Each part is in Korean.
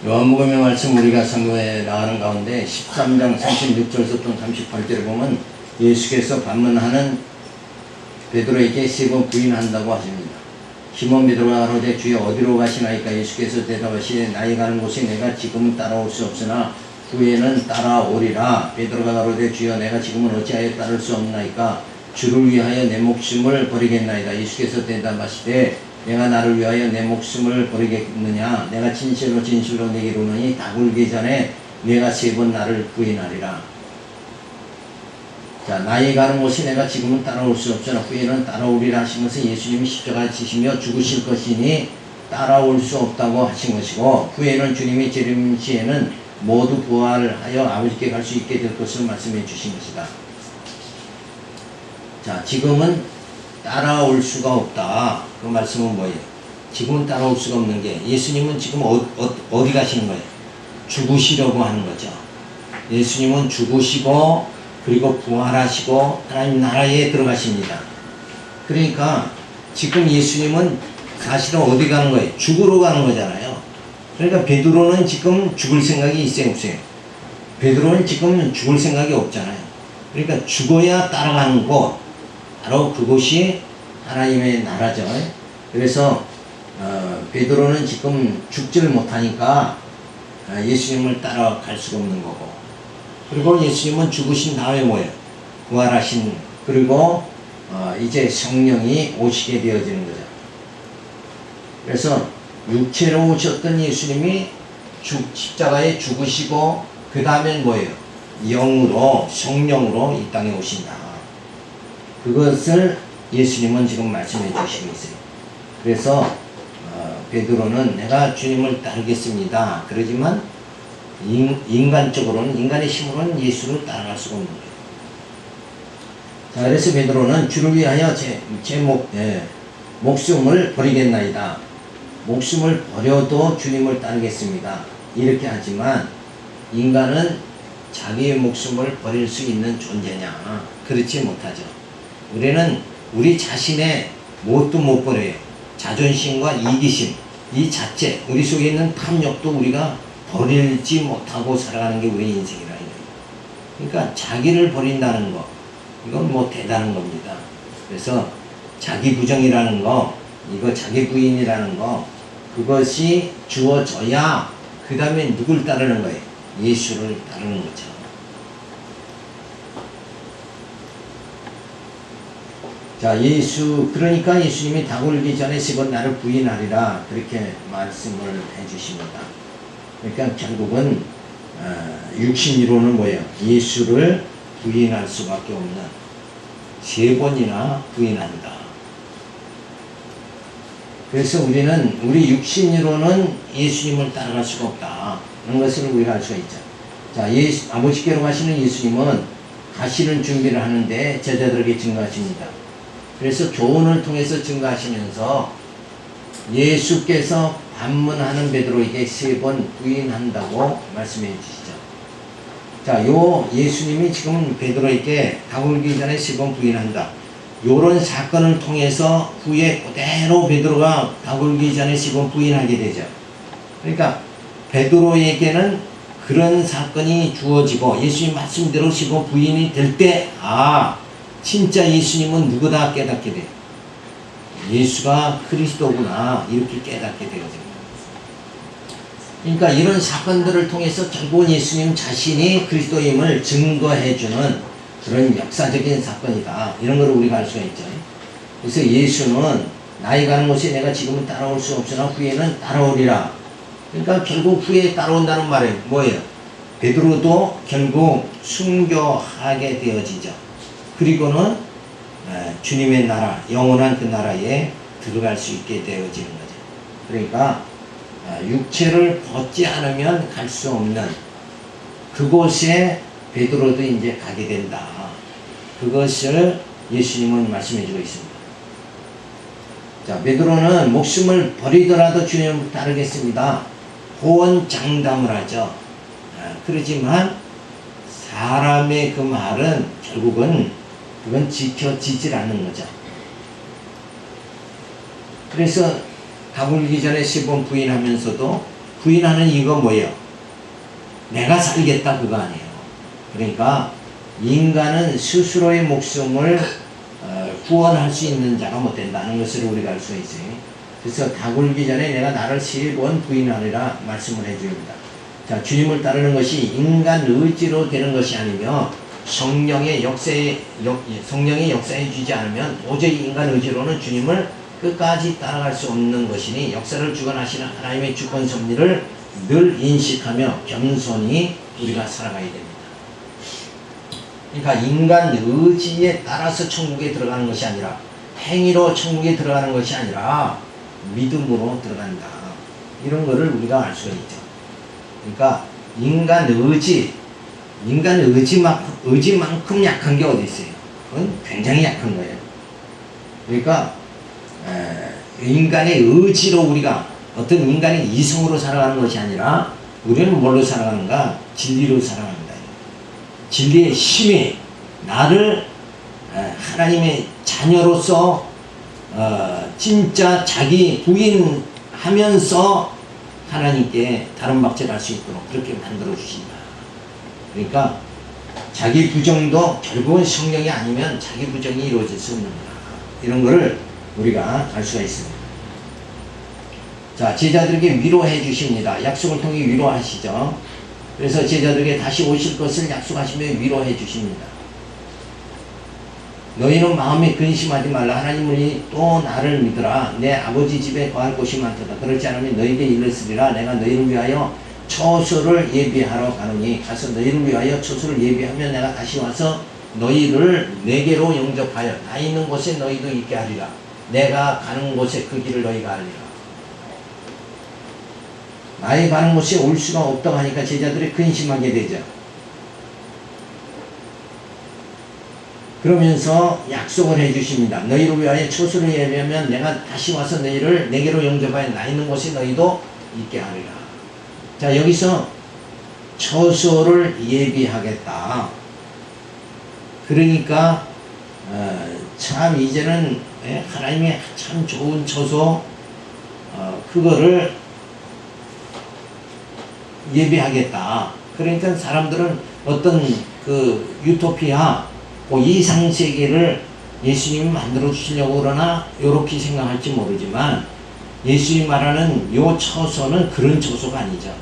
요한복음의 말씀 우리가 상고해 나가는 가운데 13장 36절부터 38절에 보면 예수께서 반문하는 베드로에게 3번 부인한다고 하십니다. 시몬 베드로가 가로되 주여 어디로 가시나이까? 예수께서 대답하시되 나의 가는 곳에 내가 지금은 따라올 수 없으나 후에는 따라오리라. 베드로가 가로되 주여 내가 지금은 어찌하여 따를 수 없나이까? 주를 위하여 내 목숨을 버리겠나이다. 예수께서 대답하시되 내가 나를 위하여 내 목숨을 버리겠느냐? 내가 진실로 진실로 내게 이르노니 닭 울기 전에 내가 3번 나를 부인하리라. 자, 나의 가는 곳에 내가 지금은 따라올 수 없으나 후에는 따라오리라 하시면서 예수님이 십자가에 지시며 죽으실 것이니 따라올 수 없다고 하신 것이고, 후에는 주님이 재림 시에는 모두 부활하여 아버지께 갈 수 있게 될 것을 말씀해 주신 것이다. 자, 지금은 따라올 수가 없다. 그 말씀은 뭐예요? 지금은 따라올 수가 없는 게, 예수님은 지금 어디 가시는 거예요? 죽으시려고 하는 거죠. 예수님은 죽으시고 그리고 부활하시고 하나님 나라에 들어가십니다. 그러니까 지금 예수님은 사실은 어디 가는 거예요? 죽으러 가는 거잖아요. 그러니까 베드로는 지금 죽을 생각이 있어요, 없어요? 베드로는 지금 죽을 생각이 없잖아요. 그러니까 죽어야 따라가는 곳, 바로 그곳이 하나님의 나라죠. 그래서 베드로는 지금 죽지를 못하니까 예수님을 따라갈 수가 없는 거고, 그리고 예수님은 죽으신 다음에 뭐예요? 부활하신, 그리고 이제 성령이 오시게 되어지는 거죠. 그래서 육체로 오셨던 예수님이 십자가에 죽으시고 그 다음엔 뭐예요? 영으로, 성령으로 이 땅에 오신다. 그것을 예수님은 지금 말씀해 주시고 있어요. 그래서 베드로는 내가 주님을 따르겠습니다. 그러지만 인간적으로는, 인간의 힘으로는 예수를 따라갈 수가 없는 거예요. 자, 그래서 베드로는 주를 위하여 목숨을 버리겠나이다. 목숨을 버려도 주님을 따르겠습니다. 이렇게 하지만 인간은 자기의 목숨을 버릴 수 있는 존재냐? 그렇지 못하죠. 우리는 우리 자신의 뭣도 못 버려요. 자존심과 이기심, 이 자체, 우리 속에 있는 탐욕도 우리가 버리지 못하고 살아가는 게 우리 인생이라. 그러니까 자기를 버린다는 거, 이건 뭐 대단한 겁니다. 그래서 자기 부정이라는 거, 이거 자기 부인이라는 거, 그것이 주어져야 그 다음에 누굴 따르는 거예요? 예수를 따르는 거죠. 자, 그러니까 예수님이 닭 울기 전에 3번 나를 부인하리라, 그렇게 말씀을 해주십니다. 그러니까 결국은 육신이로는 뭐예요? 예수를 부인할 수밖에 없는, 3번이나 부인한다. 그래서 우리는 우리 육신으로는 예수님을 따라갈 수가 없다. 그런 것을 우리가 알 수가 있죠. 자, 아버지께로 가시는 예수님은 가시는 준비를 하는데 제자들에게 증거하십니다. 그래서 교훈을 통해서 증거하시면서 예수께서 반문하는 베드로에게 3번 부인한다고 말씀해 주시죠. 자, 예수님이 지금 베드로에게 닭 울기 전에 3번 부인한다. 요런 사건을 통해서 후에 그대로 베드로가 닭 울기 전에 3번 부인하게 되죠. 그러니까 베드로에게는 그런 사건이 주어지고 예수님 말씀대로 3번 부인이 될 때, 진짜 예수님은 누구다 깨닫게 돼요. 예수가 그리스도구나, 이렇게 깨닫게 되거든요. 그러니까 이런 사건들을 통해서 결국은 예수님 자신이 그리스도임을 증거해주는 그런 역사적인 사건이다. 이런 걸 우리가 알 수가 있죠. 그래서 예수는 나의 가는 곳에 내가 지금은 따라올 수 없으나 후에는 따라오리라. 그러니까 결국 후에 따라온다는 말이 뭐예요? 베드로도 결국 순교하게 되어지죠. 그리고는 주님의 나라, 영원한 그 나라에 들어갈 수 있게 되어지는 거죠. 그러니까 육체를 벗지 않으면 갈 수 없는 그곳에 베드로도 이제 가게 된다. 그것을 예수님은 말씀해 주고 있습니다. 자, 베드로는 목숨을 버리더라도 주님을 따르겠습니다. 호언장담을 하죠. 그렇지만 사람의 그 말은 결국은 그건 지켜지질 않는 거죠. 그래서 닭 울기 전에 10번 부인하면서도 부인하는 이유가 뭐예요? 내가 살겠다 그거 아니에요. 그러니까 인간은 스스로의 목숨을 구원할 수 있는 자가 못 된다는 것을 우리가 알 수가 있어요. 그래서 다 굴기 전에 내가 나를 3번 부인하리라 말씀을 해줍니다. 자, 주님을 따르는 것이 인간 의지로 되는 것이 아니며 성령의 역사에 주지 않으면 도저히 인간 의지로는 주님을 끝까지 따라갈 수 없는 것이니 역사를 주관하시는 하나님의 주권 섭리를 늘 인식하며 겸손히 우리가 살아가야 됩니다. 그러니까 인간 의지에 따라서 천국에 들어가는 것이 아니라 행위로 천국에 들어가는 것이 아니라 믿음으로 들어간다. 이런 거를 우리가 알 수가 있죠. 그러니까 인간 의지만큼 약한 게 어디 있어요? 그건 굉장히 약한 거예요. 그러니까 인간의 의지로 우리가 어떤 인간의 이성으로 살아가는 것이 아니라 우리는 뭘로 살아가는가? 진리로 살아간다. 진리의 힘이 나를 하나님의 자녀로서 진짜 자기 부인하면서 하나님께 다른 박제를 할 수 있도록 그렇게 만들어 주신다. 그러니까 자기 부정도 결국은 성령이 아니면 자기 부정이 이루어질 수 없는다. 이런 거를 우리가 알 수가 있습니다. 자, 제자들에게 위로해 주십니다. 약속을 통해 위로하시죠. 그래서 제자들에게 다시 오실 것을 약속하시며 위로해 주십니다. 너희는 마음에 근심하지 말라. 하나님이 또 나를 믿으라. 내 아버지 집에 거할 곳이 많도다. 그렇지 않으면 너희에게 이르시리라. 내가 너희를 위하여 처소를 예비하러 가노니 가서 너희를 위하여 처소를 예비하면 내가 다시 와서 너희를 내게로 영접하여 나 있는 곳에 너희도 있게 하리라. 내가 가는 곳에 그 길을 너희가 알리라. 나의 가는 곳에 올 수가 없다고 하니까 제자들이 근심하게 되죠. 그러면서 약속을 해주십니다. 너희를 위하여 처소를 예비하면 내가 다시 와서 너희를 내게로 영접하여 나 있는 곳에 너희도 있게 하리라. 자, 여기서 처소를 예비하겠다. 그러니까 참 이제는 하나님의 참 좋은 처소 그거를 예비하겠다. 그러니까 사람들은 어떤 그 유토피아 이상세계를 예수님이 만들어 주시려고 그러나 이렇게 생각할지 모르지만 예수님이 말하는 요 처소는 그런 처소가 아니죠.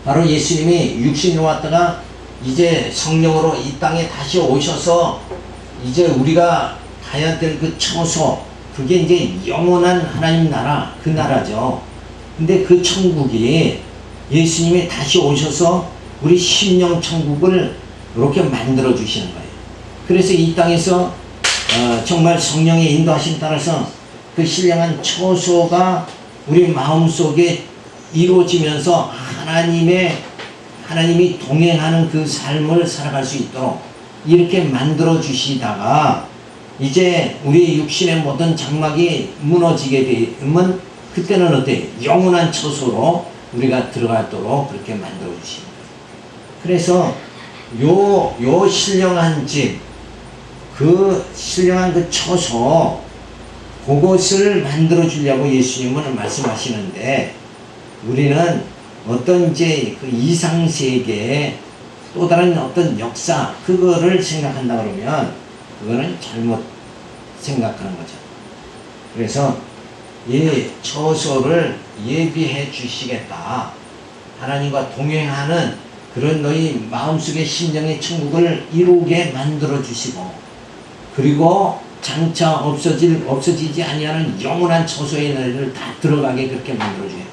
바로 예수님이 육신으로 왔다가 이제 성령으로 이 땅에 다시 오셔서 이제 우리가 가야 될 그 처소, 그게 이제 영원한 하나님 나라, 그 나라죠. 근데 그 천국이 예수님이 다시 오셔서 우리 심령 천국을 이렇게 만들어 주시는 거예요. 그래서 이 땅에서 정말 성령의 인도하심 따라서 그 신령한 처소가 우리 마음속에 이루어지면서 하나님이 동행하는 그 삶을 살아갈 수 있도록 이렇게 만들어 주시다가 이제 우리 육신의 모든 장막이 무너지게 되면 그때는 어때? 영원한 처소로 우리가 들어가도록 그렇게 만들어 주십니다. 그래서 요 신령한 집, 그 신령한 그 처소, 그것을 만들어 주려고 예수님은 말씀하시는데 우리는 어떤 이제 그 이상세계의 또 다른 어떤 역사, 그거를 생각한다 그러면 그거는 잘못 생각하는 거죠. 그래서 이 처소를 예비해 주시겠다. 하나님과 동행하는 그런 너희 마음속의 심령의 천국을 이루게 만들어 주시고, 그리고 장차 없어지지 아니하는 영원한 처소의 너희를 다 들어가게 그렇게 만들어 주겠다.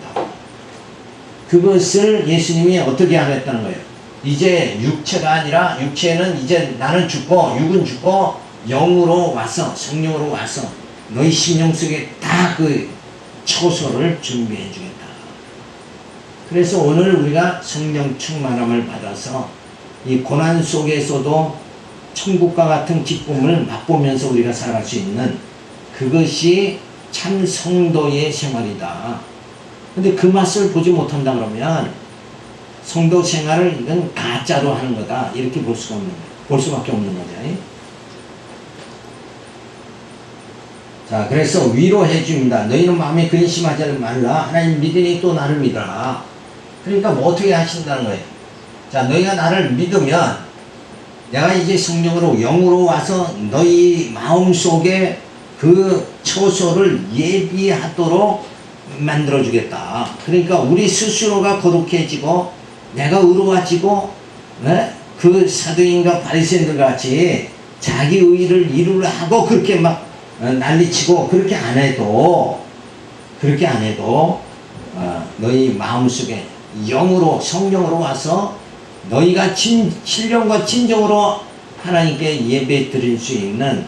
그것을 예수님이 어떻게 하겠다는 거예요? 이제 육체가 아니라, 육체는 이제 나는 죽고 육은 죽고 영으로 와서, 성령으로 와서 너희 심령 속에 다 그 처소를 준비해 주겠다. 그래서 오늘 우리가 성령 충만함을 받아서 이 고난 속에서도 천국과 같은 기쁨을 맛보면서 우리가 살아갈 수 있는 그것이 참 성도의 생활이다. 근데 그 맛을 보지 못한다 그러면 성도 생활을 이건 가짜로 하는 거다. 이렇게 볼 수밖에 없는 거죠. 자, 그래서 위로해 줍니다. 너희는 마음에 근심하지 말라. 하나님 믿으니 또 나를 믿어라. 그러니까 뭐 어떻게 하신다는 거예요? 자, 너희가 나를 믿으면 내가 이제 성령으로 영으로 와서 너희 마음속에 그 처소를 예비하도록 만들어주겠다. 그러니까 우리 스스로가 거룩해지고 내가 의로워지고, 그 사도인과 바리새인들 같이 자기 의를 이루려 하고 그렇게 막 난리치고 그렇게 안 해도 너희 마음속에 영으로 성령으로 와서 너희가 신령과 진정으로 하나님께 예배 드릴 수 있는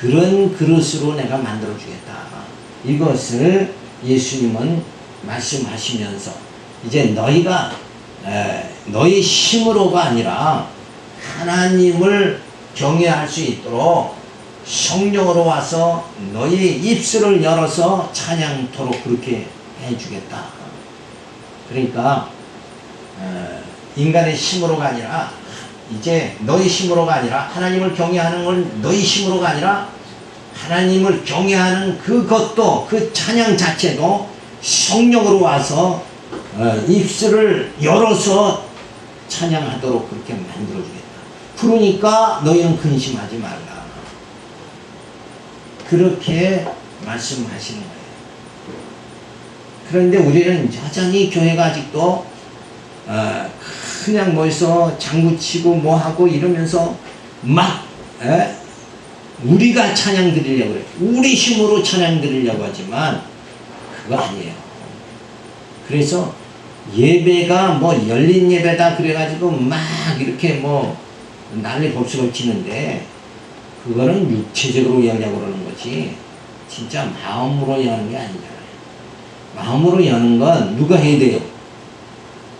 그런 그릇으로 내가 만들어주겠다. 이것을 예수님은 말씀하시면서 이제 너희가 너희 힘으로가 아니라 하나님을 경외할 수 있도록 성령으로 와서 너희 입술을 열어서 찬양토록 그렇게 해주겠다. 그러니까 인간의 힘으로가 아니라 이제 너희 힘으로가 아니라 하나님을 경외하는 건 너희 힘으로가 아니라 하나님을 경외하는 그것도 그 찬양 자체도 성령으로 와서 입술을 열어서 찬양하도록 그렇게 만들어주겠다. 그러니까 너희는 근심하지 말라. 그렇게 말씀하시는 거예요. 그런데 우리는 여전히 교회가 아직도 그냥 뭐해서 장구치고 뭐하고 이러면서 막 우리가 찬양 드리려고 그래요. 우리 힘으로 찬양 드리려고 하지만 그거 아니에요. 그래서 예배가 뭐 열린 예배다 그래가지고 막 이렇게 뭐 난리 법석을 치는데 그거는 육체적으로 여려고 그러는 거지 진짜 마음으로 여는 게 아니잖아요. 마음으로 여는 건 누가 해야 돼요?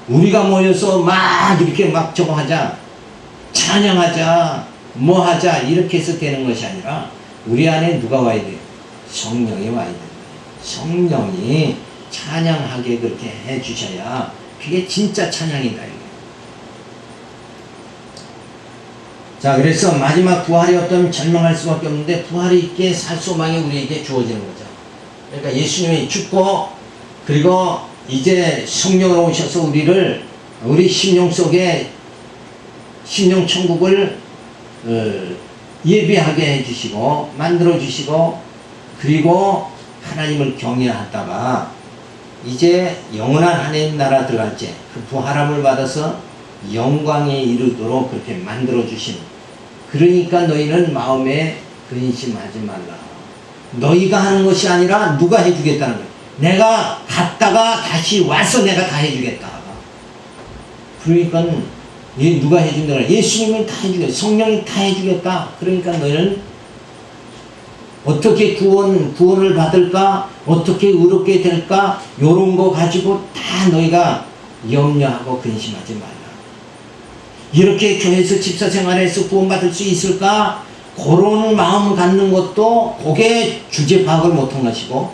우리가 모여서 막 이렇게 막 저거 하자, 찬양하자, 뭐 하자 이렇게 해서 되는 것이 아니라 우리 안에 누가 와야 돼요? 성령이 와야 돼요. 성령이 찬양하게 그렇게 해주셔야 그게 진짜 찬양이다. 자, 그래서 마지막 부활이 없다면 절망할 수밖에 없는데 부활이 있게 살 소망이 우리에게 주어지는 거죠. 그러니까 예수님이 죽고 그리고 이제 성령으로 오셔서 우리 심령 속에 심령 천국을 예비하게 해주시고 만들어 주시고 그리고 하나님을 경외하다가 이제 영원한 하나님 나라 들어갈 때 그 부활함을 받아서 영광에 이르도록 그렇게 만들어 주신. 그러니까 너희는 마음에 근심하지 말라. 너희가 하는 것이 아니라 누가 해주겠다는 거예요. 내가 갔다가 다시 와서 내가 다 해주겠다. 그러니까 누가 해준다? 예수님이 다 해주겠다. 성령이 다 해주겠다. 그러니까 너희는 어떻게 구원을 받을까? 어떻게 의롭게 될까? 요런 거 가지고 다 너희가 염려하고 근심하지 말라. 이렇게 교회에서 집사생활에서 구원받을 수 있을까? 그런 마음 갖는 것도 그게 주제 파악을 못한 것이고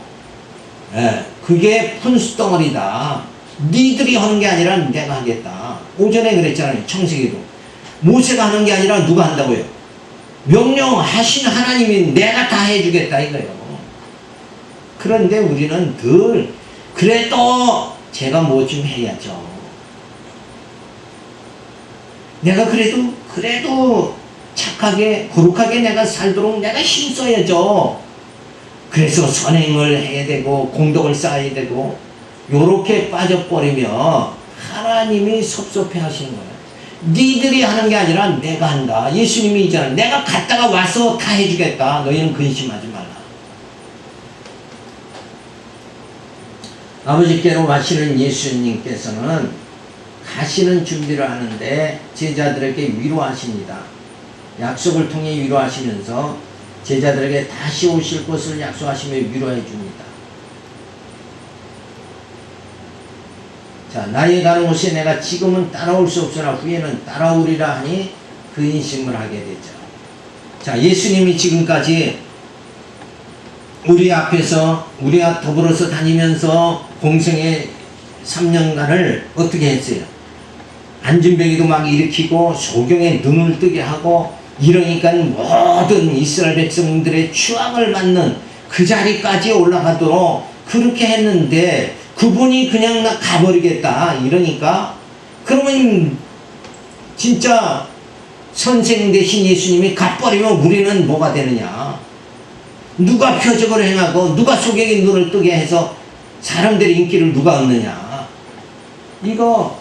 그게 푼수덩어리다. 니들이 하는 게 아니라 내가 하겠다. 오전에 그랬잖아요. 청세기도 모세가 하는 게 아니라 누가 한다고요? 명령하신 하나님이 내가 다 해주겠다 이거예요. 그런데 우리는 늘 그래도 제가 뭐 좀 해야죠. 내가 그래도 착하게 거룩하게 내가 살도록 내가 힘써야죠. 그래서 선행을 해야 되고 공덕을 쌓아야 되고 요렇게 빠져버리면 하나님이 섭섭해 하시는 거예요. 니들이 하는 게 아니라 내가 한다. 예수님이 있잖아요. 내가 갔다가 와서 다 해주겠다. 너희는 근심하지 말라. 아버지께로 가시는 예수님께서는 가시는 준비를 하는데 제자들에게 위로하십니다. 약속을 통해 위로하시면서 제자들에게 다시 오실 것을 약속하시며 위로해 줍니다. 자, 나의 가는 곳에 내가 지금은 따라올 수 없으나 후에는 따라오리라 하니 근심을 하게 되죠. 자, 예수님이 지금까지 우리 앞에서 우리와 더불어서 다니면서 공생의 3년간을 어떻게 했어요? 안진뱅이도 막 일으키고 소경의 눈을 뜨게 하고 이러니까 모든 이스라엘 백성들의 추앙을 받는 그 자리까지 올라가도록 그렇게 했는데 그분이 그냥 나 가버리겠다 이러니까, 그러면 진짜 선생 되신 예수님이 가버리면 우리는 뭐가 되느냐? 누가 표적을 행하고 누가 소경의 눈을 뜨게 해서 사람들의 인기를 누가 얻느냐? 이거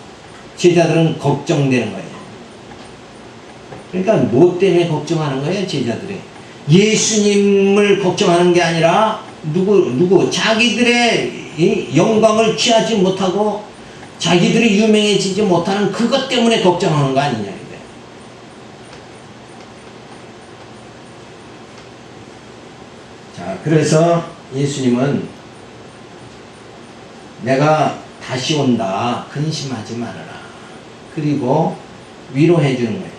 제자들은 걱정되는 거예요. 그러니까 뭐 때문에 걱정하는 거예요, 제자들이? 예수님을 걱정하는 게 아니라 누구 자기들의 이 영광을 취하지 못하고 자기들이 유명해지지 못하는 그것 때문에 걱정하는 거 아니냐 이거예요. 자, 그래서 예수님은 내가 다시 온다, 근심하지 말아라. 그리고 위로해 주는 거예요.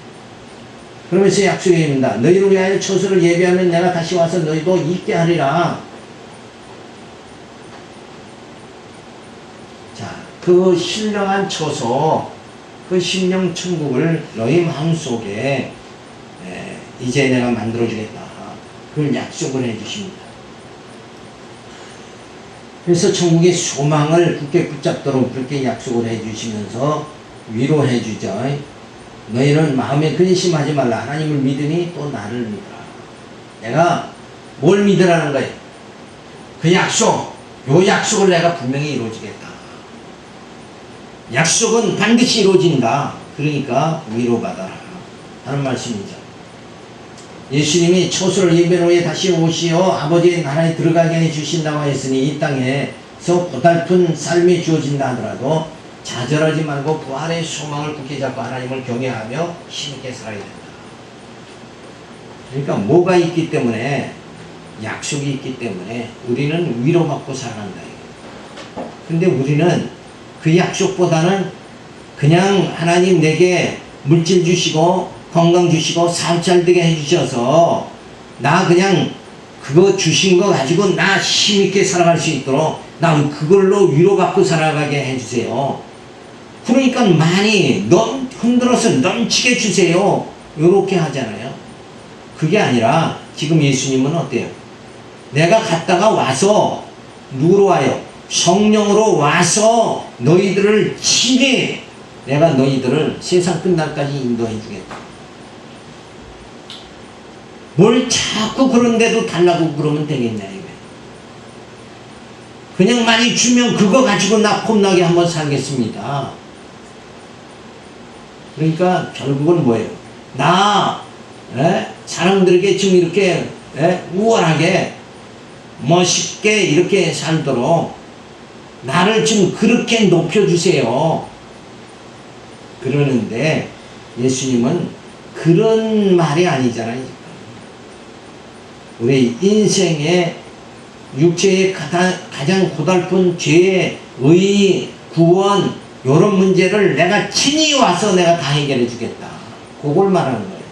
그러면서 약속해 줍니다. 너희를 위하여 처소를 예비하면 내가 다시 와서 너희도 있게 하리라. 자, 그 신령한 처소, 그 심령 천국을 너희 마음속에 이제 내가 만들어 주겠다. 그걸 약속을 해 주십니다. 그래서 천국의 소망을 굳게 붙잡도록 그렇게 약속을 해 주시면서 위로해 주죠. 너희는 마음에 근심하지 말라. 하나님을 믿으니 또 나를 믿으라. 내가 뭘 믿으라는 거예요? 그 약속, 요 약속을 내가 분명히 이루어지겠다. 약속은 반드시 이루어진다. 그러니까 위로받아라 하는 말씀이죠. 예수님이 처소를 예비한 후에 다시 오시어 아버지의 나라에 들어가게 해주신다고 했으니 이 땅에서 고달픈 삶이 주어진다 하더라도 좌절하지 말고 부활의 소망을 굳게 잡고 하나님을 경외하며 힘있게 살아야 된다. 그러니까 뭐가 있기 때문에, 약속이 있기 때문에 우리는 위로받고 살아간다. 근데 우리는 그 약속보다는 그냥 하나님 내게 물질 주시고 건강 주시고 사업 잘 되게 해주셔서 나 그냥 그거 주신 거 가지고 나 힘있게 살아갈 수 있도록 나 그걸로 위로받고 살아가게 해주세요. 그러니까 많이 흔들어서 넘치게 주세요. 요렇게 하잖아요. 그게 아니라 지금 예수님은 어때요? 내가 갔다가 와서 누구로 와요? 성령으로 와서 너희들을 친히 내가 너희들을 세상 끝날까지 인도해 주겠다. 뭘 자꾸 그런데도 달라고 그러면 되겠냐 이거예요. 그냥 많이 주면 그거 가지고 나 폼나게 한번 살겠습니다. 그러니까 결국은 뭐예요? 사람들에게 지금 이렇게 우월하게 멋있게 이렇게 살도록 나를 좀 그렇게 높여주세요. 그러는데 예수님은 그런 말이 아니잖아요. 우리 인생의 육체의 가장 고달픈 죄의 의, 구원 이런 문제를 내가 친히 와서 내가 다 해결해 주겠다. 그걸 말하는 거예요.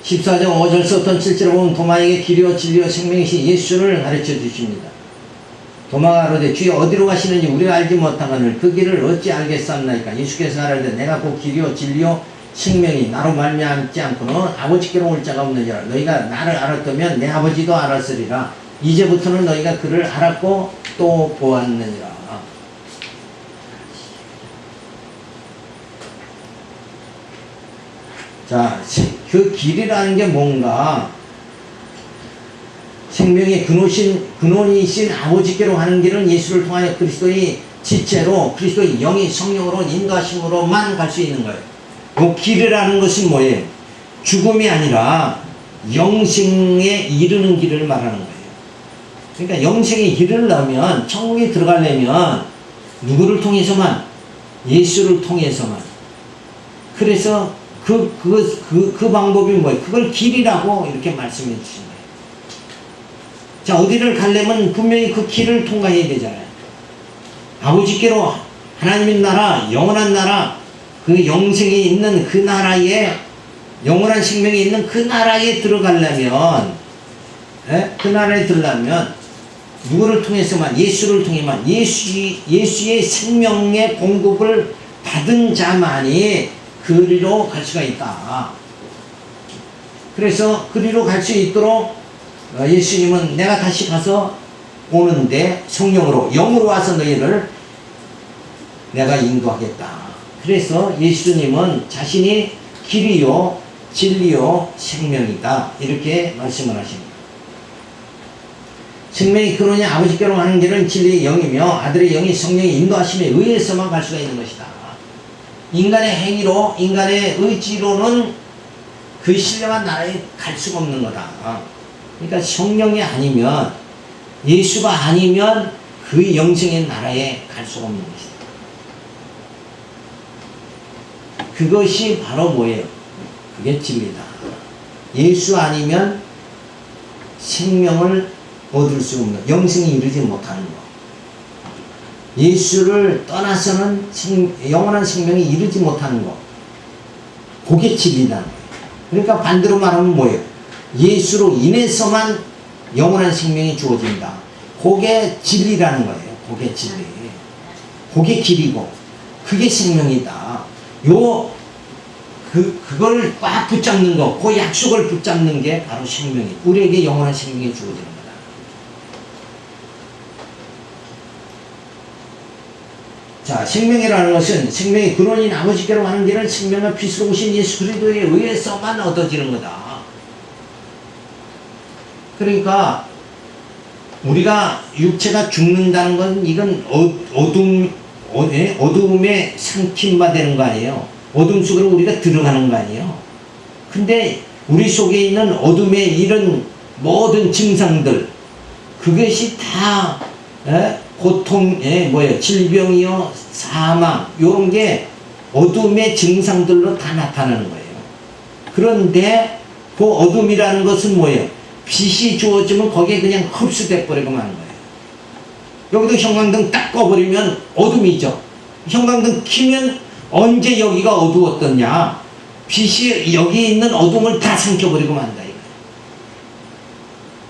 14장 5절부터 7절에 보면 도마에게 길이요 진리요 생명이신 예수를 가르쳐 주십니다. 도마가 가로되 주여 어디로 가시는지 우리가 알지 못하거늘 그 길을 어찌 알겠사옵나이까. 예수께서 가라사대 내가 그 길이요 진리요 생명이 나로 말미암지 않고는 아버지께로 올 자가 없느니라. 너희가 나를 알았다면 내 아버지도 알았으리라. 이제부터는 너희가 그를 알았고 또 보았느니라. 자, 그 길이라는 게 뭔가? 생명의 근원이신 아버지께로 가는 길은 예수를 통하여 그리스도의 지체로 그리스도의 영이 성령으로 인도하심으로만 갈 수 있는 거예요. 그 길이라는 것은 뭐예요? 죽음이 아니라 영생에 이르는 길을 말하는 거예요. 그러니까 영생에 이르려면, 천국에 들어가려면 누구를 통해서만? 예수를 통해서만. 그래서 그 방법이 뭐예요? 그걸 길이라고 이렇게 말씀해 주신 거예요. 자, 어디를 가려면 분명히 그 길을 통과해야 되잖아요. 아버지께로 하나님의 나라, 영원한 나라, 그 영생이 있는 그 나라에, 영원한 생명이 있는 그 나라에 들어가려면, 그 나라에 들어가려면 누구를 통해서만? 예수를 통해만. 예수의 생명의 공급을 받은 자만이 그리로 갈 수가 있다. 그래서 그리로 갈 수 있도록 예수님은 내가 다시 가서 오는데 성령으로 영으로 와서 너희를 내가 인도하겠다. 그래서 예수님은 자신이 길이요 진리요 생명이다 이렇게 말씀을 하십니다. 생명이 그러니 아버지께로 가는 길은 진리의 영이며 아들의 영이 성령의 인도하심에 의해서만 갈 수가 있는 것이다. 인간의 행위로 인간의 의지로는 그 신령한 나라에 갈 수가 없는 거다. 그러니까 성령이 아니면 예수가 아니면 그 영생의 나라에 갈 수가 없는 것이다. 그것이 바로 뭐예요? 그게 진리다. 예수 아니면 생명을 얻을 수 없는, 영생에 이르지 못하는 것. 예수를 떠나서는 영원한 생명에 이르지 못하는 것. 그게 진리라는 거예요. 그러니까 반대로 말하면 뭐예요? 예수로 인해서만 영원한 생명이 주어진다. 그게 진리라는 거예요. 그게 진리. 그게 길이고, 그게 생명이다. 그걸 꽉 붙잡는 거, 그 약속을 붙잡는 게 바로 생명이, 우리에게 영원한 생명이 주어지는 거다. 자, 생명이라는 것은 생명이 근원인 아버지께로 가는 길은 생명을 빛으로 오신 예수 그리스도에 의해서만 얻어지는 거다. 그러니까 우리가 육체가 죽는다는 건 이건 어두움에 삼킴바 되는 거 아니에요. 어둠 속으로 우리가 들어가는 거 아니에요. 근데 우리 속에 있는 어둠의 이런 모든 증상들, 그것이 다 고통, 질병이요, 사망, 요런 게 어둠의 증상들로 다 나타나는 거예요. 그런데 그 어둠이라는 것은 뭐예요? 빛이 주어지면 거기에 그냥 흡수돼 버리고 마는 거예요. 여기도 형광등 딱 꺼버리면 어둠이죠. 형광등 켜면 언제 여기가 어두웠더냐? 빛이 여기 있는 어둠을 다 삼켜버리고 만다. 이거.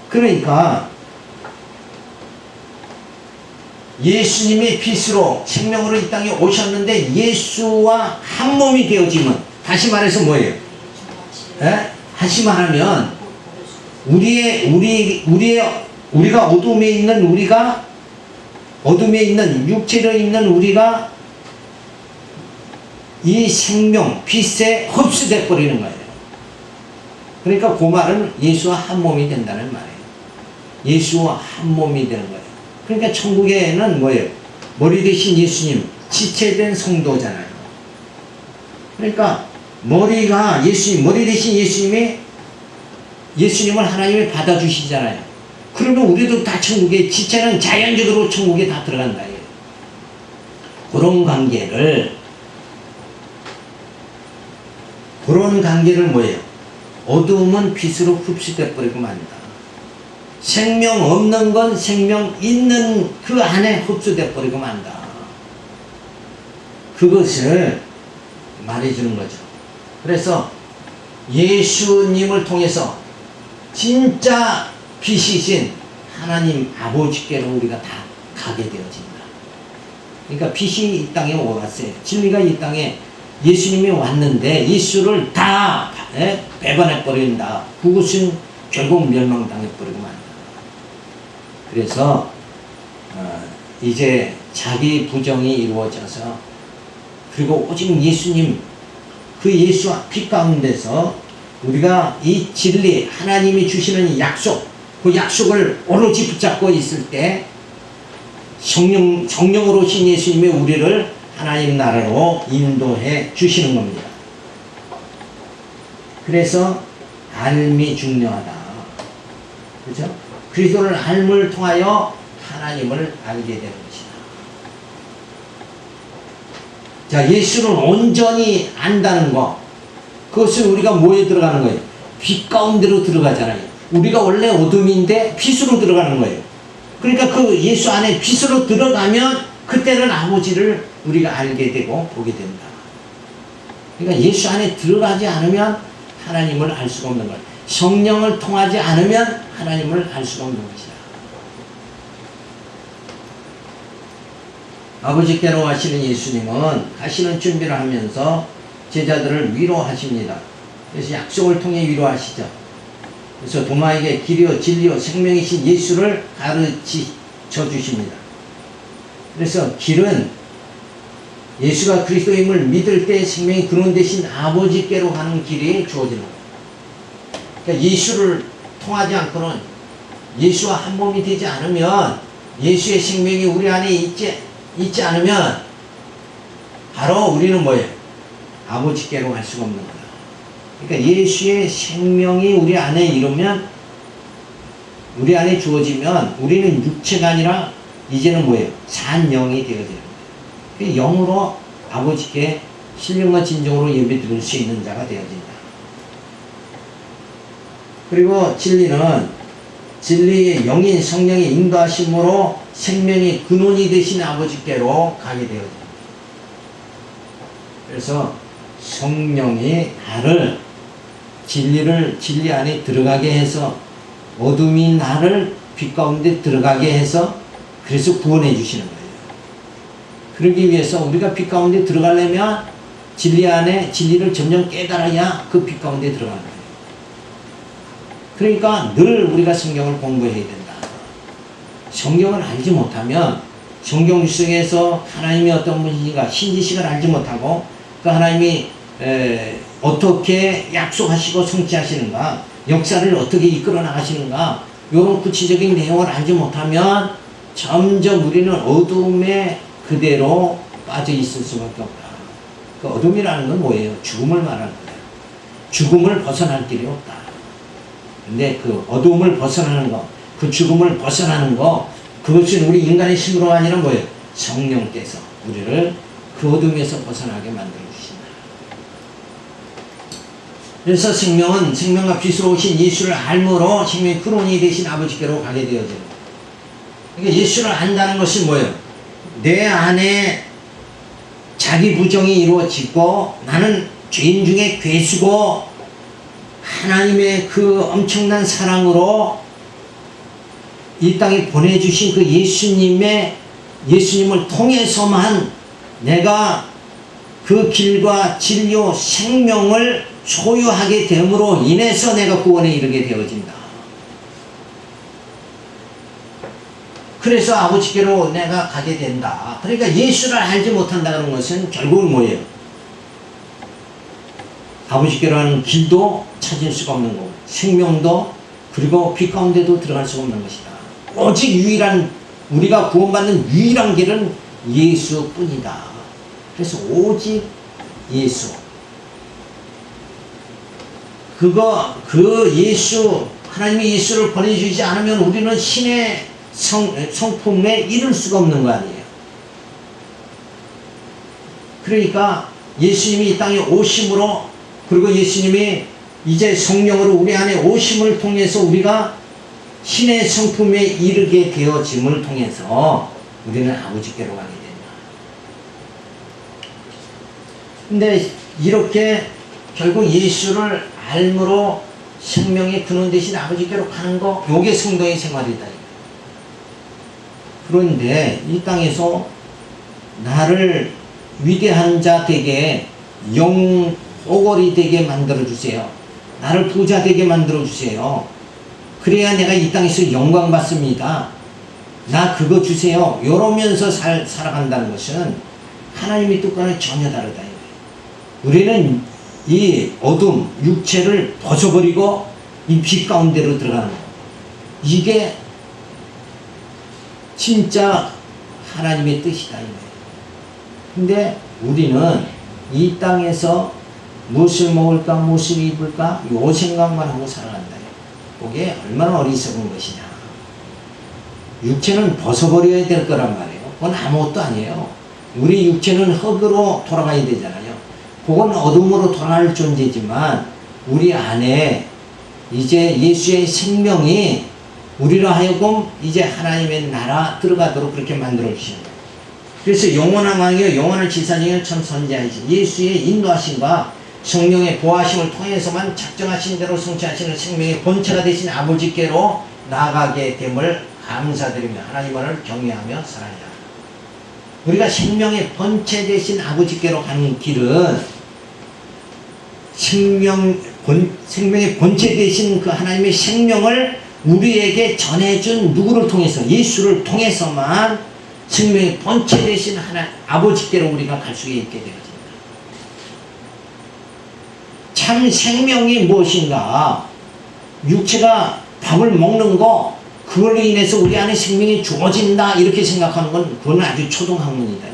그러니까 예수님이 빛으로 생명으로 이 땅에 오셨는데 예수와 한 몸이 되어지면, 다시 말해서 뭐예요? 다시 말하면 우리가 어둠에 있는 육체로 있는 우리가 이 생명, 빛에 흡수돼 버리는 거예요. 그러니까 그 말은 예수와 한 몸이 된다는 말이에요. 예수와 한 몸이 되는 거예요. 그러니까 천국에는 뭐예요? 머리 대신 예수님, 지체된 성도잖아요. 그러니까 머리가 예수님, 머리 대신 예수님을 하나님이 받아주시잖아요. 그러면 우리도 다 천국에, 지체는 자연적으로 천국에 다 들어간다. 그런 관계를 뭐예요? 어두움은 빛으로 흡수돼 버리고 만다. 생명 없는 건 생명 있는 그 안에 흡수돼 버리고 만다. 그것을 말해주는 거죠. 그래서 예수님을 통해서 진짜 빛이신 하나님 아버지께로 우리가 다 가게 되어진다. 그러니까 빛이 이 땅에 왔어요. 진리가 이 땅에 예수님이 왔는데 예수를 다 배반해 버린다. 그것은 결국 멸망당해 버리고 만다. 그래서 이제 자기 부정이 이루어져서, 그리고 오직 예수님, 그 예수와 빛 가운데서 우리가 이 진리, 하나님이 주시는 약속, 그 약속을 오로지 붙잡고 있을 때 성령으로 오신 예수님이 우리를 하나님 나라로 인도해 주시는 겁니다. 그래서 알미 중요하다. 그렇죠? 그리스도를 알을 통하여 하나님을 알게 되는 것이다. 자, 예수를 온전히 안다는 것, 그것은 우리가 뭐에 들어가는 거예요? 빛 가운데로 들어가잖아요. 우리가 원래 어둠인데 빛으로 들어가는 거예요. 그러니까 그 예수 안에 빛으로 들어가면 그때는 아버지를 우리가 알게 되고 보게 된다. 그러니까 예수 안에 들어가지 않으면 하나님을 알 수가 없는 거예요. 성령을 통하지 않으면 하나님을 알 수가 없는 것이다. 아버지께로 가시는 예수님은 가시는 준비를 하면서 제자들을 위로하십니다. 그래서 약속을 통해 위로하시죠. 그래서 도마에게 길이요 진리요 생명이신 예수를 가르쳐 주십니다. 그래서 길은 예수가 그리스도임을 믿을 때 생명이 근원 되신 아버지께로 가는 길이 주어지는 거예요. 그러니까 예수를 통하지 않고는, 예수와 한 몸이 되지 않으면, 예수의 생명이 우리 안에 있지 않으면 바로 우리는 뭐예요? 아버지께로 갈 수가 없는 거다. 그러니까 예수의 생명이 우리 안에 이루면, 우리 안에 주어지면 우리는 육체가 아니라 이제는 뭐예요? 산 영이 되어지는 거예요. 그 영으로 아버지께 신령과 진정으로 예배 드릴 수 있는 자가 되어진다. 그리고 진리의 영인 성령의 인도하심으로 생명의 근원이 되신 아버지께로 가게 되어집니다. 그래서 성령이 나를 진리 안에 들어가게 해서, 어둠이 나를 빛 가운데 들어가게 해서, 그래서 구원해 주시는 거예요. 그러기 위해서 우리가 빛 가운데 들어가려면 진리 안에 진리를 점점 깨달아야 그 빛 가운데 들어가는 거예요. 그러니까 늘 우리가 성경을 공부해야 된다. 성경을 알지 못하면 성경 속에서 하나님이 어떤 분인가 신지식을 알지 못하고, 그 하나님이 어떻게 약속하시고 성취하시는가, 역사를 어떻게 이끌어 나가시는가, 이런 구체적인 내용을 알지 못하면 점점 우리는 어둠에 그대로 빠져 있을 수밖에 없다. 그 어둠이라는 건 뭐예요? 죽음을 말하는 거예요. 죽음을 벗어날 길이 없다. 근데 그 어둠을 벗어나는 거, 그 죽음을 벗어나는 거, 그것은 우리 인간의 힘으로 아니라 뭐예요? 성령께서 우리를 그 어둠에서 벗어나게 만들어 주신다. 그래서 생명은 생명과 빛으로 오신 예수를 알므로 생명의 근원이 되신 아버지께로 가게 되어지는 거예요. 그러니까 예수를 안다는 것이 뭐예요? 내 안에 자기 부정이 이루어지고, 나는 죄인 중에 괴수고, 하나님의 그 엄청난 사랑으로 이 땅에 보내주신 그 예수님을 통해서만 내가 그 길과 진리와 생명을 소유하게 됨으로 인해서 내가 구원에 이르게 되어진다. 그래서 아버지께로 내가 가게 된다. 그러니까 예수를 알지 못한다는 것은 결국은 뭐예요? 아버지께로 하는 길도 찾을 수가 없는 거고, 생명도, 그리고 빛 가운데도 들어갈 수가 없는 것이다. 오직 유일한, 우리가 구원받는 유일한 길은 예수뿐이다. 그래서 오직 예수. 그 예수, 하나님이 예수를 보내주지 않으면 우리는 신의 성품에 이를 수가 없는 거 아니에요. 그러니까 예수님이 이 땅에 오심으로, 그리고 예수님이 이제 성령으로 우리 안에 오심을 통해서 우리가 신의 성품에 이르게 되어짐을 통해서 우리는 아버지께로 가게 된다. 근데 이렇게 결국 예수를 알므로 생명의 근원 되신 아버지께로 가는 거, 요게 성도의 생활이다. 그런데 이 땅에서 나를 위대한 자 되게, 영호걸이 되게 만들어주세요. 나를 부자 되게 만들어주세요. 그래야 내가 이 땅에서 영광 받습니다. 나 그거 주세요. 이러면서 살아간다는 것은 하나님의 뜻과는 전혀 다르다. 우리는 이 어둠, 육체를 벗어버리고 이 빛 가운데로 들어가는 거. 이게 진짜 하나님의 뜻이다. 근데 우리는 이 땅에서 무엇을 먹을까, 무엇을 입을까, 요 생각만 하고 살아간다. 그게 얼마나 어리석은 것이냐. 육체는 벗어버려야 될 거란 말이에요. 그건 아무것도 아니에요. 우리 육체는 흙으로 돌아가야 되잖아요. 그건 어둠으로 돌아갈 존재지만, 우리 안에 이제 예수의 생명이 우리로 하여금 이제 하나님의 나라 들어가도록 그렇게 만들어 주시는 거예요. 그래서 영원한 왕이요 영원한 지사장이요 참 선지자이신 예수의 인도하심과 성령의 보호하심을 통해서만 작정하신 대로 성취하시는 생명의 본체가 되신 아버지께로 나아가게 됨을 감사드리며 하나님을 경외하며 살아야. 우리가 생명의 본체 되신 아버지께로 가는 길은 생명의 본체 되신 그 하나님의 생명을 우리에게 전해준 누구를 통해서? 예수를 통해서만 생명의 본체 되신 아버지께로 우리가 갈 수 있게 되어집니다. 참 생명이 무엇인가? 육체가 밥을 먹는 거, 그걸로 인해서 우리 안에 생명이 주어진다 이렇게 생각하는 건 그건 아주 초등학문이다.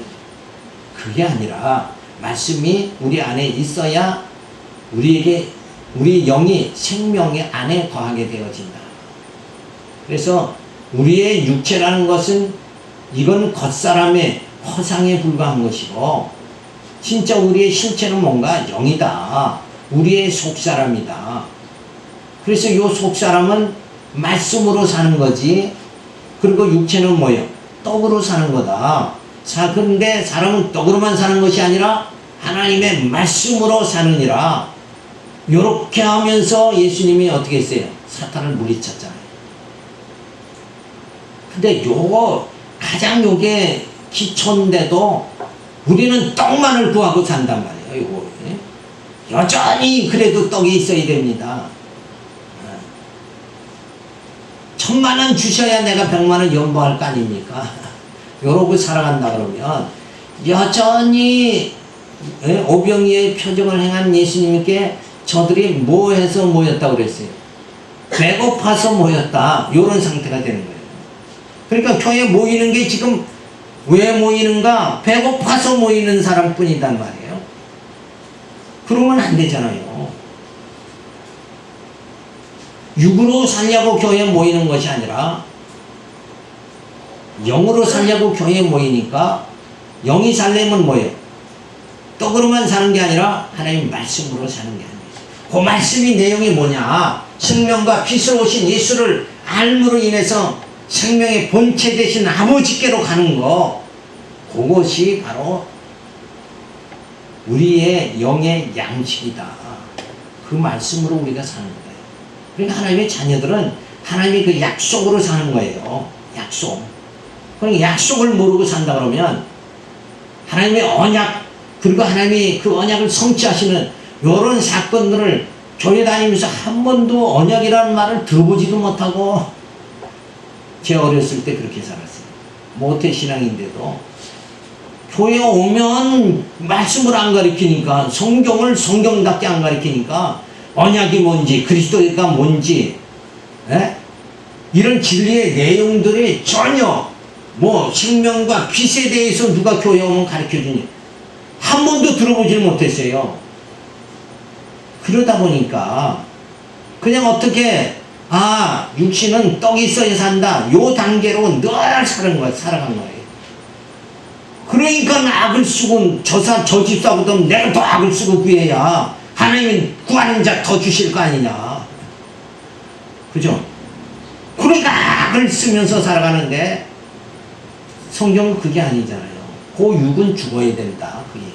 그게 아니라 말씀이 우리 안에 있어야 우리 영이 생명의 안에 거하게 되어진다. 그래서 우리의 육체라는 것은 이건 겉사람의 허상에 불과한 것이고, 진짜 우리의 신체는 뭔가 영이다. 우리의 속사람이다. 그래서 이 속사람은 말씀으로 사는 거지, 그리고 육체는 뭐예요? 떡으로 사는 거다. 자, 그런데 사람은 떡으로만 사는 것이 아니라 하나님의 말씀으로 사느니라. 요렇게 하면서 예수님이 어떻게 했어요? 사탄을 물리쳤잖아요. 근데 가장 요게 기초인데도 우리는 떡만을 구하고 산단 말이에요. 요거. 여전히 그래도 떡이 있어야 됩니다. 1000만원 주셔야 내가 100만원 연보할 거 아닙니까? 요러고 살아간다 그러면 여전히 오병이의 표적을 행한 예수님께 저들이 뭐 해서 모였다고 그랬어요? 배고파서 모였다. 요런 상태가 되는 거예요. 그러니까 교회에 모이는 게 지금 왜 모이는가? 배고파서 모이는 사람뿐이단 말이에요. 그러면 안 되잖아요. 육으로 살려고 교회에 모이는 것이 아니라 영으로 살려고 교회에 모이니까, 영이 살려면 뭐예요? 떡으로만 사는 게 아니라 하나님 말씀으로 사는 게 아니에요. 그 말씀이 내용이 뭐냐? 생명과 빛으로 오신 예수를 알므로 인해서 생명의 본체 되신 아버지께로 가는 거, 그것이 바로 우리의 영의 양식이다. 그 말씀으로 우리가 사는 거예요. 그러니까 하나님의 자녀들은 하나님의 그 약속으로 사는 거예요. 약속. 그러니까 약속을 모르고 산다 그러면 하나님의 언약, 그리고 하나님이 그 언약을 성취하시는 이런 사건들을 교회 다니면서 한 번도 언약이라는 말을 들어보지도 못하고, 제 어렸을 때 그렇게 살았어요. 모태신앙인데도 교회 오면 말씀을 안 가르치니까, 성경을 성경답게 안 가르치니까 언약이 뭔지, 그리스도가 뭔지, 이런 진리의 내용들이 전혀 생명과 빛에 대해서 누가 교회 오면 가르쳐주니 한 번도 들어보질 못했어요. 그러다 보니까 그냥 어떻게 육신은 떡이 있어야 산다, 요 단계로 늘 살아간 거예요. 그러니까 악을 쓰고 저 집사보다 내가 더 악을 쓰고 구해야 하나님은 구하는 자 더 주실 거 아니냐. 그죠? 그러니까 악을 쓰면서 살아가는데 성경은 그게 아니잖아요. 그 육은 죽어야 된다. 그 얘기.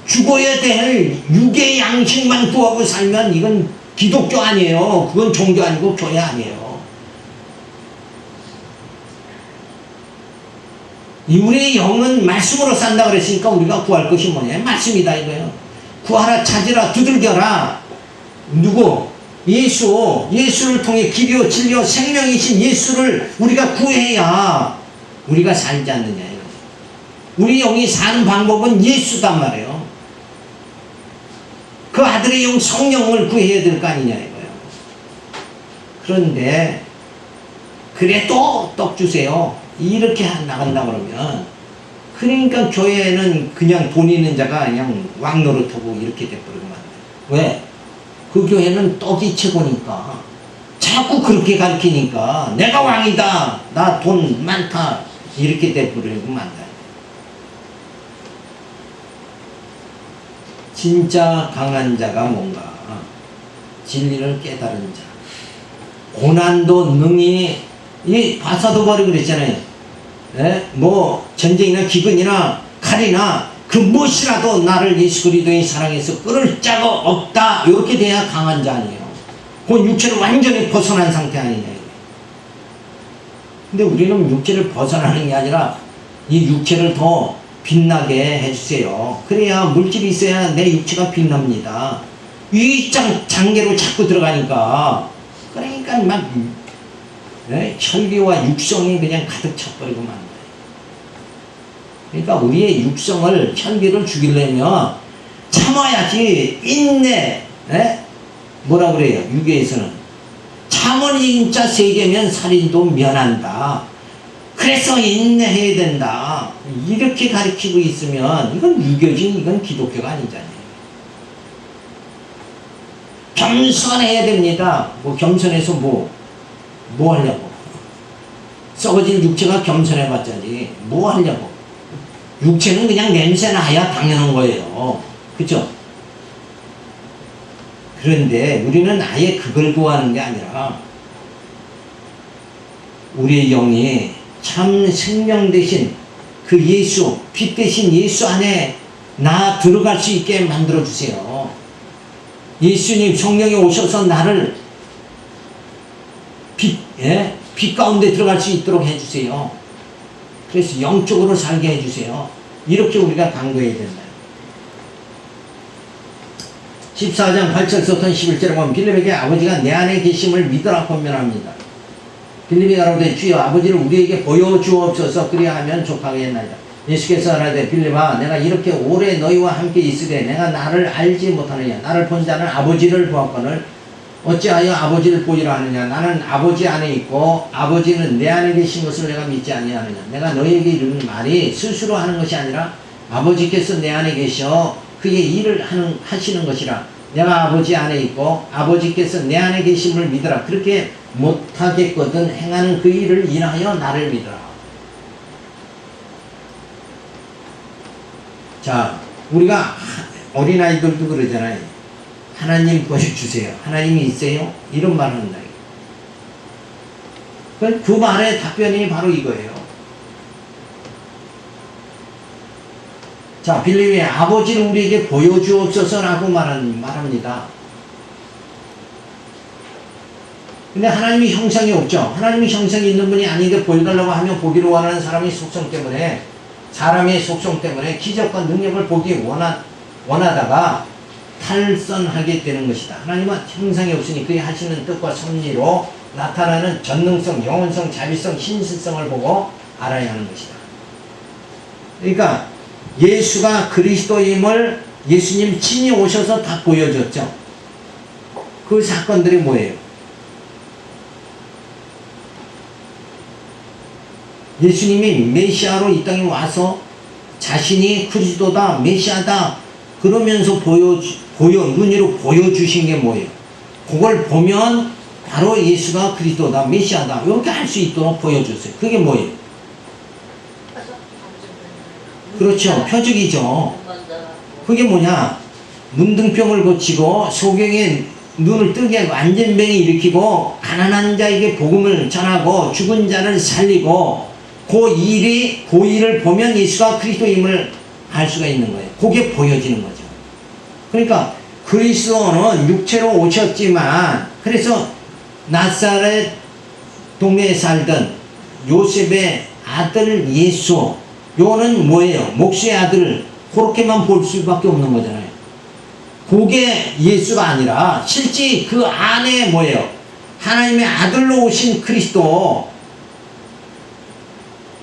죽어야 될 육의 양식만 구하고 살면 이건 기독교 아니에요. 그건 종교 아니고 교회 아니에요. 우리의 영은 말씀으로 산다 그랬으니까 우리가 구할 것이 뭐냐? 말씀이다 이거예요. 구하라, 찾으라, 두들겨라. 누구? 예수를 통해 길이요 진리요 생명이신 예수를 우리가 구해야 우리가 살지 않느냐. 우리 영이 사는 방법은 예수단 말이에요. 그 아들의 영 성령을 구해야 될 거 아니냐 이거예요. 그런데 그래도 떡 주세요 이렇게 나간다 그러면, 그러니까 교회는 그냥 돈 있는 자가 그냥 왕노릇하고 이렇게 돼버리고 말이에요. 왜? 그 교회는 떡이 최고니까 자꾸 그렇게 가르치니까 내가 왕이다, 나 돈 많다 이렇게 돼버리고 말이에요. 진짜 강한 자가 뭔가? 진리를 깨달은 자. 고난도 능히 바사도 버리고 그랬잖아요. 전쟁이나 기근이나 칼이나 그 무엇이라도 나를 예수 그리스도의 사랑에서 끊을 자가 없다. 이렇게 돼야 강한 자 아니에요. 그건 육체를 완전히 벗어난 상태 아니냐. 근데 우리는 육체를 벗어나는 게 아니라 이 육체를 더 빛나게 해주세요. 그래야 물질이 있어야 내 육체가 빛납니다. 이 장계로 자꾸 들어가니까 그러니까 막 혈기와 육성이 그냥 가득 차버리고 만 거예요. 그러니까 우리의 육성을 혈기를 죽이려면 참아야지. 인내. 뭐라 그래요? 유교에서는 참은 인자 세계면 살인도 면한다. 그래서 인내해야 된다. 이렇게 가르치고 있으면 이건 유교지, 이건 기독교가 아니잖아요. 겸손해야 됩니다. 겸손해서 뭐 하려고? 썩어진 육체가 겸손해봤자지 뭐 하려고? 육체는 그냥 냄새 나야 당연한 거예요. 그죠? 그런데 우리는 아예 그걸 구하는 게 아니라 우리의 영이 참 생명 대신 그 예수, 빛 대신 예수 안에 나 들어갈 수 있게 만들어 주세요. 예수님 성령이 오셔서 나를 빛 가운데 들어갈 수 있도록 해주세요. 그래서 영적으로 살게 해주세요. 이렇게 우리가 간구해야 된다. 14장 8절부터 11절에 보면 빌립에게 아버지가 내 안에 계심을 믿으라 권면합니다. 빌립이 가로되 주여 아버지를 우리에게 보여주옵소서 그리하면 족하겠나이다. 예수께서 하라되 빌립아 내가 이렇게 오래 너희와 함께 있으되 내가 나를 알지 못하느냐. 나를 본 자는 아버지를 보았거늘 어찌하여 아버지를 보이라 하느냐. 나는 아버지 안에 있고 아버지는 내 안에 계신 것을 내가 믿지 아니하느냐. 내가 너희에게 이르는 말이 스스로 하는 것이 아니라 아버지께서 내 안에 계셔 그의 일을 하시는 것이라. 내가 아버지 안에 있고 아버지께서 내 안에 계심을 믿으라. 그렇게 못하겠거든 행하는 그 일을 인하여 나를 믿으라. 자, 우리가 어린아이들도 그러잖아요. 하나님 보여주세요. 하나님이 있어요? 이런 말을 한다. 그 말의 답변이 바로 이거예요. 자, 빌립이 아버지를 우리에게 보여주옵소서라고 말합니다. 근데 하나님이 형상이 없죠. 하나님이 형상이 있는 분이 아닌데 보여달라고 하면 보기를 원하는 사람의 속성 때문에, 사람의 속성 때문에 기적과 능력을 보기 원하다가 탈선하게 되는 것이다. 하나님은 형상이 없으니 그의 하시는 뜻과 섭리로 나타나는 전능성, 영원성, 자비성, 신실성을 보고 알아야 하는 것이다. 그러니까 예수가 그리스도임을 예수님 친히 오셔서 다 보여줬죠. 그 사건들이 뭐예요? 예수님이 메시아로 이 땅에 와서 자신이 그리스도다, 메시아다 그러면서 눈으로 보여주신 게 뭐예요? 그걸 보면 바로 예수가 그리스도다, 메시아다 이렇게 할 수 있도록 보여줬어요. 그게 뭐예요? 그렇죠. 표적이죠. 그게 뭐냐? 문둥병을 고치고 소경의 눈을 뜨게 하고 안전병이 일으키고 가난한 자에게 복음을 전하고 죽은 자를 살리고 그 일을 보면 예수가 그리스도임을 알 수가 있는 거예요. 그게 보여지는 거죠. 그러니까 그리스도는 육체로 오셨지만 그래서 나사렛 동네에 살던 요셉의 아들 예수 요는 뭐예요? 목수의 아들 그렇게만 볼 수밖에 없는 거잖아요. 그게 예수가 아니라 실제 그 안에 뭐예요? 하나님의 아들로 오신 그리스도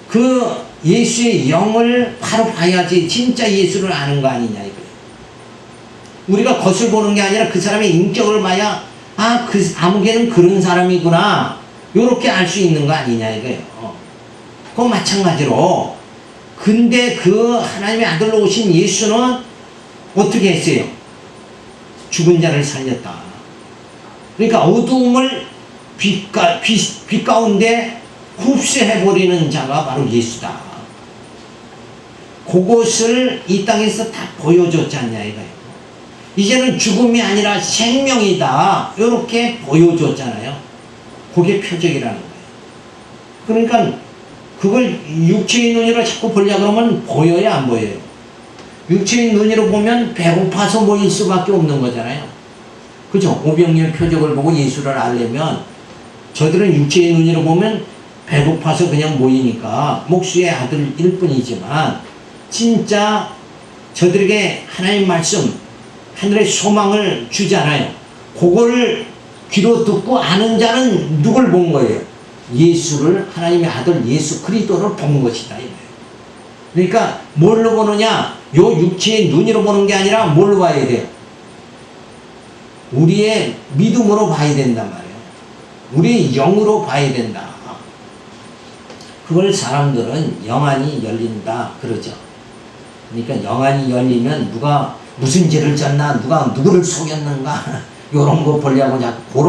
그 예수의 영을 바로 봐야지 진짜 예수를 아는 거 아니냐 이거예요. 우리가 겉을 보는 게 아니라 그 사람의 인격을 봐야 그 아무개는 그런 사람이구나 요렇게 알 수 있는 거 아니냐 이거예요. 그 마찬가지로 근데 그 하나님의 아들로 오신 예수는 어떻게 했어요? 죽은 자를 살렸다. 그러니까 어두움을 빛 가운데 흡수해버리는 자가 바로 예수다. 그것을 이 땅에서 다 보여줬지 않냐 이거예요. 이제는 죽음이 아니라 생명이다 이렇게 보여줬잖아요. 그게 표적이라는 거예요. 그러니까 그걸 육체의 눈으로 자꾸 보려고 그러면 보여요 안 보여요? 육체의 눈으로 보면 배고파서 모일 수밖에 없는 거잖아요. 그죠? 오병이어 표적을 보고 예수를 알려면 저들은 육체의 눈으로 보면 배고파서 그냥 모이니까 목수의 아들일 뿐이지만 진짜 저들에게 하나님 말씀, 하늘의 소망을 주잖아요. 그걸 귀로 듣고 아는 자는 누굴 본 거예요? 예수를, 하나님의 아들 예수 그리스도를 본 것이다. 그러니까 뭘로 보느냐? 요 육체의 눈으로 보는 게 아니라 뭘로 봐야 돼요? 우리의 믿음으로 봐야 된단 말이에요. 우리의 영으로 봐야 된다. 그걸 사람들은 영안이 열린다 그러죠. 그러니까 영안이 열리면 누가 무슨 죄를 졌나, 누가 누구를 속였는가 요런 거 보려고 자꾸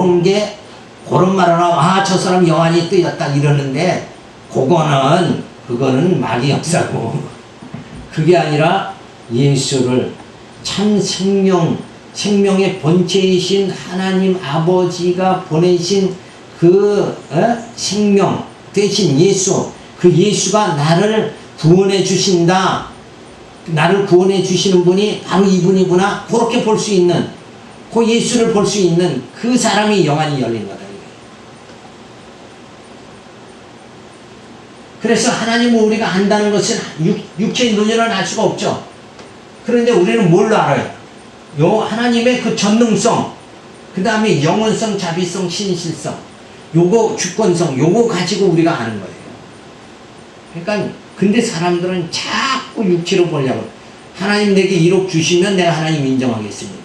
그런 말을 하고 저 사람 영안이 뜨였다 이러는데 그거는 마귀 역사고 그게 아니라 예수를 참 생명의 본체이신 하나님 아버지가 보내신 그 생명 대신 예수, 그 예수가 나를 구원해 주신다. 나를 구원해 주시는 분이 바로 이분이구나. 그렇게 볼 수 있는, 그 예수를 볼 수 있는 그 사람이 영안이 열린 거다. 그래서 하나님을 우리가 안다는 것은 육체의 눈으로는 알 수가 없죠. 그런데 우리는 뭘로 알아요? 요 하나님의 그 전능성, 그 다음에 영원성, 자비성, 신실성, 요거 주권성, 요거 가지고 우리가 아는 거예요. 그러니까 근데 사람들은 자꾸 육체로 보려고. 하나님 내게 1억 주시면 내가 하나님 인정하겠습니다.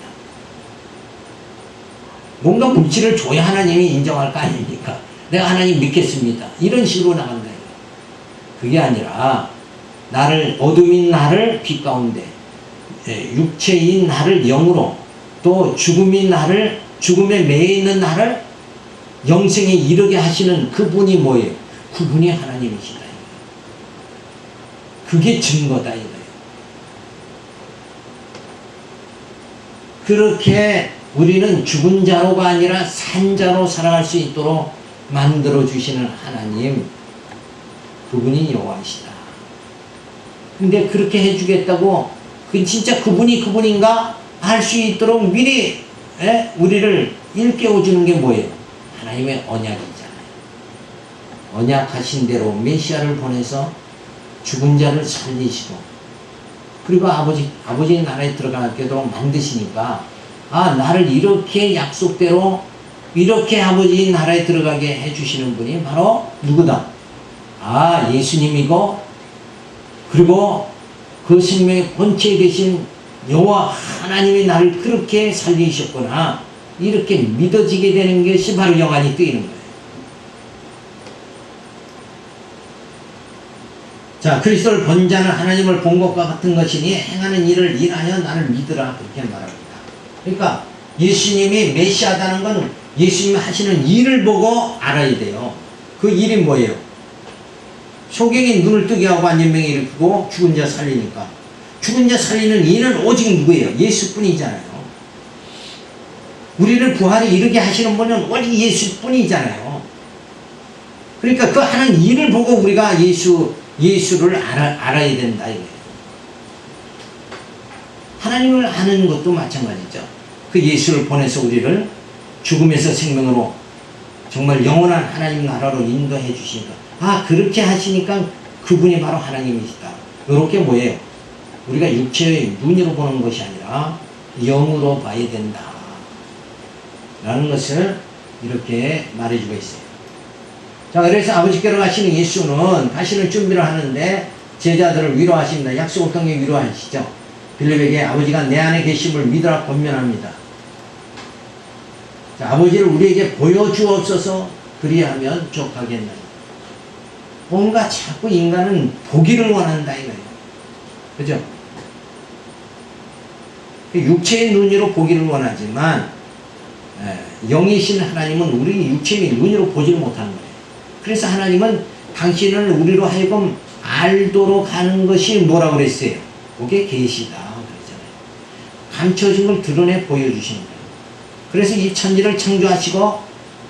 뭔가 물질을 줘야 하나님이 인정할 거 아닙니까? 내가 하나님 믿겠습니다. 이런 식으로 나간다. 그게 아니라 어둠인 나를 빛 가운데, 육체인 나를 영으로, 또 죽음에 매여 있는 나를 영생에 이르게 하시는 그분이 뭐예요? 그분이 하나님이시다. 그게 증거다 이거예요. 그렇게 우리는 죽은 자로가 아니라 산 자로 살아갈 수 있도록 만들어 주시는 하나님, 그분이 여호와이시다. 근데 그렇게 해주겠다고 진짜 그분인가 할 수 있도록 미리 우리를 일깨워주는 게 뭐예요? 하나님의 언약이잖아요. 언약하신 대로 메시아를 보내서 죽은 자를 살리시고, 그리고 아버지의 나라에 들어가게 하도록 만드시니까, 나를 이렇게 약속대로 이렇게 아버지의 나라에 들어가게 해주시는 분이 바로 누구다? 예수님이고, 그리고 그 생명의 본체에 계신 여호와 하나님이 나를 그렇게 살리셨구나, 이렇게 믿어지게 되는 것이 바로 영안이 뜨이는 거예요. 자, 그리스도를 본 자는 하나님을 본 것과 같은 것이니 행하는 일을 인하여 나를 믿으라, 그렇게 말합니다. 그러니까 예수님이 메시아다는 건 예수님이 하시는 일을 보고 알아야 돼요. 그 일이 뭐예요? 소경이 눈을 뜨게 하고 안전병에 일으키고 죽은 자 살리니까, 죽은 자 살리는 이는 오직 누구예요? 예수뿐이잖아요. 우리를 부활에 이르게 하시는 분은 오직 예수뿐이잖아요. 그러니까 그 하는 일을 보고 우리가 예수를 알아야 된다 이거예요. 하나님을 아는 것도 마찬가지죠. 그 예수를 보내서 우리를 죽음에서 생명으로 정말 영원한 하나님 나라로 인도해 주시니까, 그렇게 하시니까 그분이 바로 하나님이시다. 이렇게 뭐예요? 우리가 육체의 눈으로 보는 것이 아니라 영으로 봐야 된다 라는 것을 이렇게 말해주고 있어요. 자, 그래서 아버지께로 가시는 예수는 가시는 준비를 하는데 제자들을 위로하십니다. 약속을 통해 위로하시죠. 빌립에게 아버지가 내 안에 계심을 믿으라 권면합니다. 자, 아버지를 우리에게 보여주옵소서, 그리하면 족하겠나요. 뭔가 자꾸 인간은 보기를 원한다 이거예요. 그죠? 육체의 눈으로 보기를 원하지만 영이신 하나님은 우리 육체의 눈으로 보지를 못하는 거예요. 그래서 하나님은 당신을 우리로 하여금 알도록 하는 것이 뭐라고 그랬어요? 그게 계시다 그랬잖아요. 감춰진 걸 드러내 보여주시는 거예요. 그래서 이 천지를 창조하시고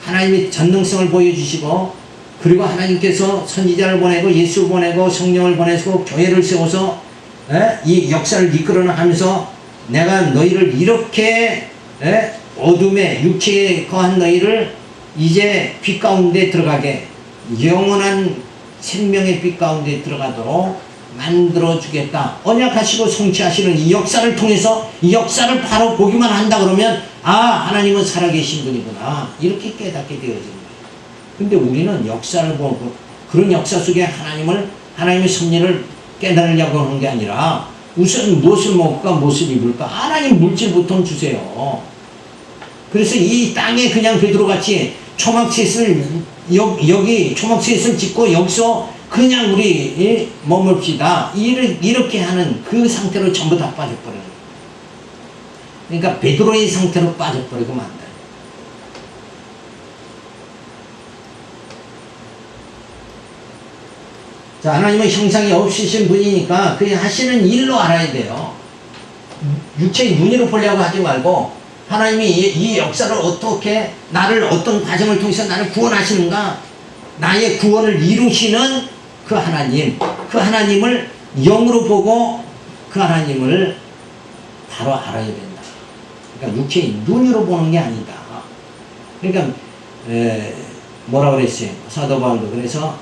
하나님의 전능성을 보여주시고, 그리고 하나님께서 선지자를 보내고 예수를 보내고 성령을 보내고 교회를 세워서 이 역사를 이끌어 나가면서 내가 너희를 이렇게 어둠에 육체에 거한 너희를 이제 빛 가운데 들어가게, 영원한 생명의 빛 가운데 들어가도록 만들어 주겠다. 언약하시고 성취하시는 이 역사를 통해서 이 역사를 바로 보기만 한다 그러면 아, 하나님은 살아계신 분이구나. 이렇게 깨닫게 되어지는 거예요. 근데 우리는 역사를 보고 그런 역사 속에 하나님의 섭리를 깨달으려고 하는 게 아니라 우선 무엇을 먹을까 무엇을 입을까 하나님 물질부터 주세요. 그래서 이 땅에 그냥 베드로같이 초막셋을 여기 초막셋을 짓고 여기서 그냥 우리 머물읍시다 이렇게 하는 그 상태로 전부 다 빠져버려요. 그러니까 베드로의 상태로 빠져버리고 만다. 자, 하나님은 형상이 없으신 분이니까 그 하시는 일로 알아야 돼요. 육체의 눈으로 보려고 하지 말고 하나님이 이 역사를 어떻게 나를 어떤 과정을 통해서 나를 구원하시는가 나의 구원을 이루시는 그 하나님을 영으로 보고 그 하나님을 바로 알아야 된다. 그러니까 육체의 눈으로 보는 게 아니다. 그러니까 뭐라 그랬어요? 사도 바울도 그래서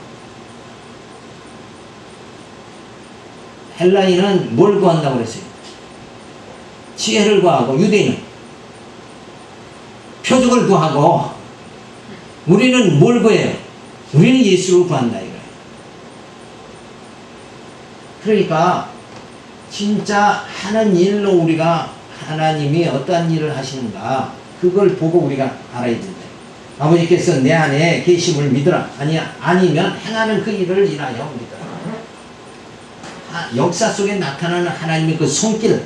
헬라인은 뭘 구한다고 그랬어요? 지혜를 구하고 유대인은 표적을 구하고 우리는 뭘 구해요? 우리는 예수를 구한다 이거예요. 그러니까 진짜 하는 일로 우리가 하나님이 어떠한 일을 하시는가 그걸 보고 우리가 알아야 된다. 아버지께서 내 안에 계심을 믿으라. 아니면 행하는 그 일을 인하여 믿으라. 역사 속에 나타나는 하나님의 그 손길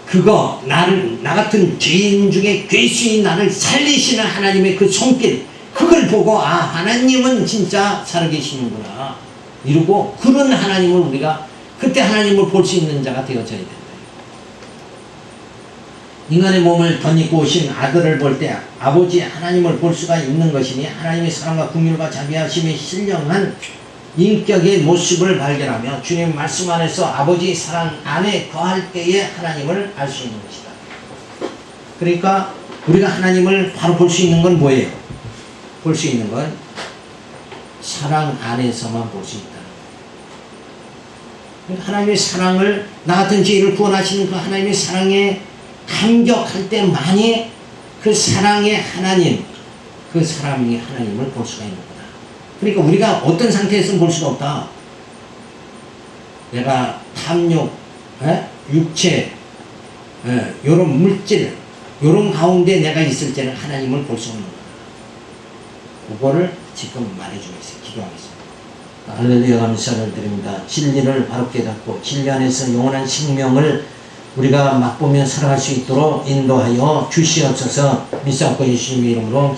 그거 나 같은 죄인 중에 괴수인 나를 살리시는 하나님의 그 손길 그걸 보고 아 하나님은 진짜 살아계시는구나 이러고 그런 하나님을 우리가 그때 하나님을 볼 수 있는 자가 되어져야 된다. 인간의 몸을 덧입고 오신 아들을 볼 때 아버지 하나님을 볼 수가 있는 것이니 하나님의 사랑과 긍휼과 자비하심에 신령한 인격의 모습을 발견하며 주님 말씀 안에서 아버지의 사랑 안에 거할 때에 하나님을 알 수 있는 것이다. 그러니까 우리가 하나님을 바로 볼 수 있는 건 뭐예요? 볼 수 있는 건 사랑 안에서만 볼 수 있다는 거예요. 그러니까 하나님의 사랑을 나 같은 죄인을 구원하시는 그 하나님의 사랑에 감격할 때만이 그 사랑의 하나님 그 사랑의 하나님을 볼 수가 있는 거예요. 그러니까 우리가 어떤 상태에서는 볼 수가 없다. 내가 탐욕, 육체, 요런 물질, 요런 가운데 내가 있을 때는 하나님을 볼 수 없는 거다. 그거를 지금 말해주고 있어요. 기도하겠습니다. 할렐루야 감사를 드립니다. 진리를 바로 깨닫고 진리 안에서 영원한 생명을 우리가 맛보며 살아갈 수 있도록 인도하여 주시옵소서. 믿사옵고 예수님의 이름으로